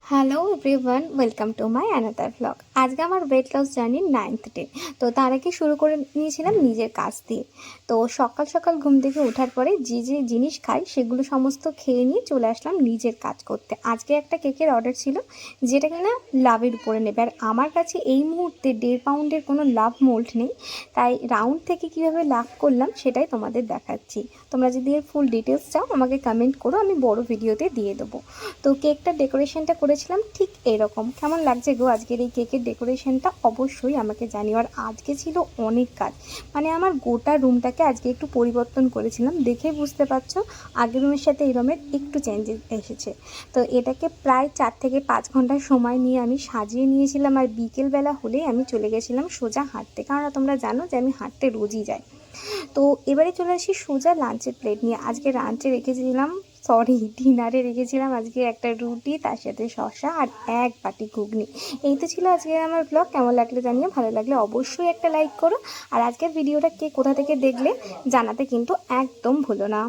Hello everyone, welcome to my another vlog. আজকে আমার weight loss জার্নির 9th ডে। তো তার আগে শুরু করে নিয়েছিলাম নিজের কাজ দিয়ে। তো সকাল সকাল ঘুম থেকে ওঠার পরে যে যে জিনিস খাই সেগুলো সমস্ত খেয়ে নিয়ে চলে আসলাম নিজের কাজ করতে। আজকে একটা কেকের অর্ডার ছিল, যেটা কিনা লাভের উপরে নেবে। আর আমার কাছে এই মুহূর্তে 1.5 পাউন্ডের কোনো লাভ মোল্ড নেই, তাই রাউন্ড থেকে কীভাবে লাভ করলাম সেটাই তোমাদের দেখাচ্ছি। তোমরা যদি এর ফুল ডিটেলস চাও আমাকে কমেন্ট করো, আমি বড় ভিডিওতে দিয়ে দেবো। তো কেকটা ডেকোরেশনটা করেছিলাম ঠিক এরকম। কেমন লাগছে গো আজকের এই কেকের ডেকোরেশনটা অবশ্যই আমাকে জানিও। আর আজকে ছিল অনেক কাজ, মানে আমার গোটা রুমটাকে আজকে একটু পরিবর্তন করেছিলাম, দেখেই বুঝতে পারছো আগের রুমের সাথে এই রুমের একটু চেঞ্জেস এসেছে। তো এটাকে প্রায় 4 থেকে 5 ঘন্টা সময় নিয়ে আমি সাজিয়ে নিয়েছিলাম। আর বিকেলবেলা হলেই আমি চলে গেছিলাম সোজা হাঁটতে, কারণ তোমরা জানো যে আমি হাঁটতে রোজই যাই। তো এবারে চলে আসি সোজা লাঞ্চের প্লেট নিয়ে। আজকে ডিনারে রেখেছিলাম আজকে একটা রুটি, তার সাথে শসা আর এক বাটি ঘুগনি। এই তো ছিল আজকে আমার ব্লগ। কেমন লাগলো জানিও, ভালো লাগলে অবশ্যই একটা লাইক করো। আর আজকের ভিডিওটা কে কোথা থেকে দেখলে জানাতে কিন্তু একদম ভুলো না।